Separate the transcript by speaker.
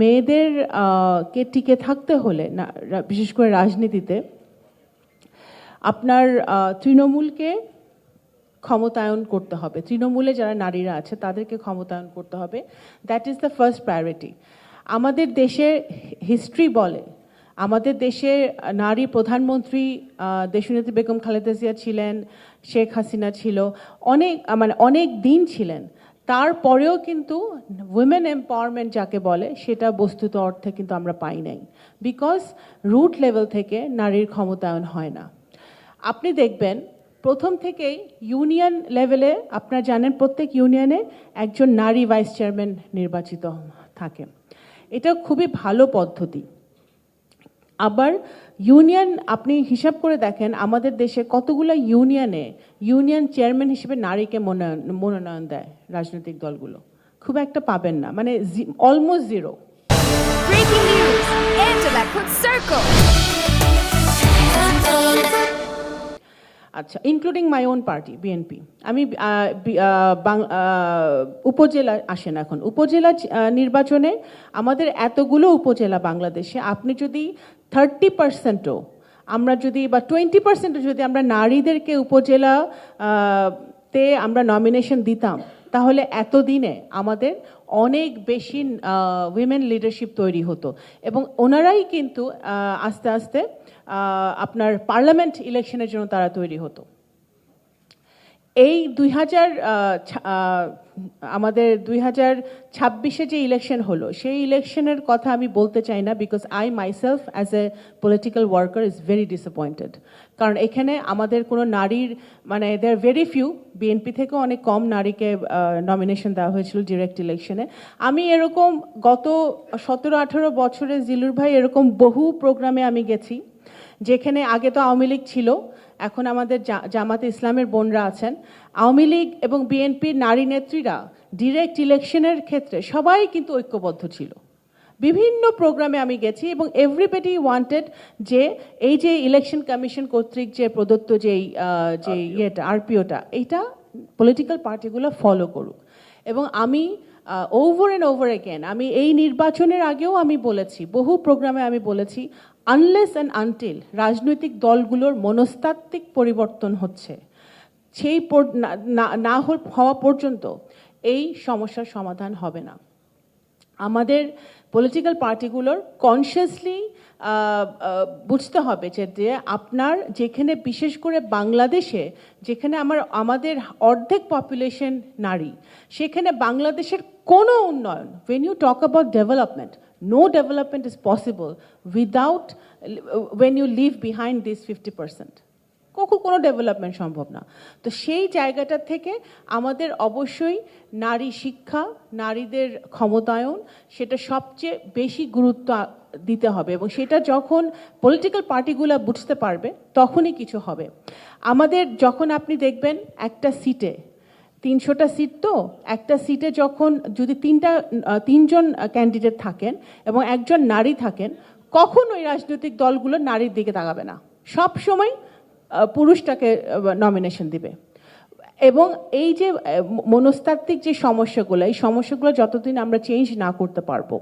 Speaker 1: মেয়েদের কে টিকে থাকতে হলে না, বিশেষ করে রাজনীতিতে আপনার তৃণমূলকে ক্ষমতায়ন করতে হবে। তৃণমূলে যারা নারীরা আছে তাদেরকে ক্ষমতায়ন করতে হবে। That is the first priority. আমাদের দেশের হিস্ট্রি বলে, আমাদের দেশে নারী প্রধানমন্ত্রী দেশনেত্রী বেগম খালেদা জিয়া ছিলেন, শেখ হাসিনা ছিল, অনেক দিন ছিলেন। তারপরেও কিন্তু উইমেন এম্পাওয়ারমেন্ট যাকে বলে সেটা বস্তুত অর্থে কিন্তু আমরা পাই নাই, বিকজ রুট লেভেল থেকে নারীর ক্ষমতায়ন হয় না। আপনি দেখবেন প্রথম থেকেই ইউনিয়ন লেভেলে আপনারা জানেন প্রত্যেক ইউনিয়নে একজন নারী ভাইস চেয়ারম্যান নির্বাচিত থাকে। এটা খুবই ভালো পদ্ধতি। আবার ইউনিয়ন আপনি হিসাব করে দেখেন আমাদের দেশে কতগুলো ইউনিয়নে ইউনিয়ন চেয়ারম্যান হিসেবে নারীকে মনোনয়ন দেয় রাজনৈতিক দলগুলো, খুব একটা পাবেন না, মানে almost zero.
Speaker 2: Breaking news, Angela Cook Circle.
Speaker 1: আচ্ছা, including my own party BNP. আমি উপজেলা আসেন, এখন উপজেলা নির্বাচনে আমাদের এতগুলো উপজেলা বাংলাদেশে, আপনি যদি 30%ও আমরা যদি বা 20%ও যদি আমরা নারীদেরকে উপজেলা তে আমরা নমিনেশন দিতাম, তাহলে এতদিনে আমাদের অনেক বেশি উইমেন লিডারশিপ তৈরি হতো এবং ওনারাই কিন্তু আস্তে আস্তে আপনার পার্লামেন্ট ইলেকশনের জন্য তারা তৈরি হতো। এই আমাদের 2026-এ যে ইলেকশন হলো, সেই ইলেকশনের কথা আমি বলতে চাই না, because I myself as a political worker is very disappointed. কারণ এখানে আমাদের কোনো নারীর মানে দেয়ার ভেরি ফিউ, বিএনপি থেকেও অনেক কম নারীকে নমিনেশন দেওয়া হয়েছিল ডিরেক্ট ইলেকশনে। আমি এরকম গত 17-18 বছরে জিলুর ভাই এরকম বহু প্রোগ্রামে আমি গেছি, যেখানে আগে তো আওয়ামী লীগ ছিল, এখন আমাদের জামাতে ইসলামের বোনরা আছেন। আওয়ামী লীগ এবং বিএনপির নারী নেত্রীরা ডিরেক্ট ইলেকশনের ক্ষেত্রে সবাই কিন্তু ঐক্যবদ্ধ ছিল। বিভিন্ন প্রোগ্রামে আমি গেছি এবং এভরিবডি ওয়ান্টেড যে এই যে ইলেকশন কমিশন কর্তৃক যে প্রদত্ত যে ইয়েটা আরপিওটা, এইটা পলিটিক্যাল পার্টিগুলো ফলো করুক। এবং আমি ওভার অ্যান্ড ওভার এগেন আমি এই নির্বাচনের আগেও আমি বলেছি, বহু প্রোগ্রামে আমি বলেছি, আনলেস অ্যান্ড আনটিল রাজনৈতিক দলগুলোর মনস্তাত্ত্বিক পরিবর্তন হচ্ছে, সেই না হওয়া পর্যন্ত এই সমস্যার সমাধান হবে না। আমাদের পলিটিক্যাল পার্টিগুলোর কনসিয়াসলি বুঝতে হবে যে আপনার যেখানে, বিশেষ করে বাংলাদেশে যেখানে আমাদের অর্ধেক পপুলেশন নারী, সেখানে বাংলাদেশের কোনো উন্নয়ন, when you talk about development, no development is possible without when you leave behind this 50%. কোনো ডেভেলপমেন্ট সম্ভব না। তো সেই জায়গাটা থেকে আমাদের অবশ্যই নারী শিক্ষা, নারীদের ক্ষমতায়ন, সেটা সবচেয়ে বেশি গুরুত্ব দিতে হবে এবং সেটা যখন পলিটিক্যাল পার্টিগুলো বুঝতে পারবে তখনই কিছু হবে। আমাদের যখন আপনি দেখবেন একটা সিটে 300টা সিট, তো একটা সিটে যখন যদি তিনজন ক্যান্ডিডেট থাকেন এবং একজন নারী থাকেন, কখনোই রাজনৈতিক দলগুলো নারীর দিকে তাকাবে না, সব সময় পুরুষটাকে নমিনেশন দিবে। এবং এই যে মনস্তাত্ত্বিক যে সমস্যাগুলো, এই সমস্যাগুলো যতদিন আমরা চেঞ্জ না করতে পারবো,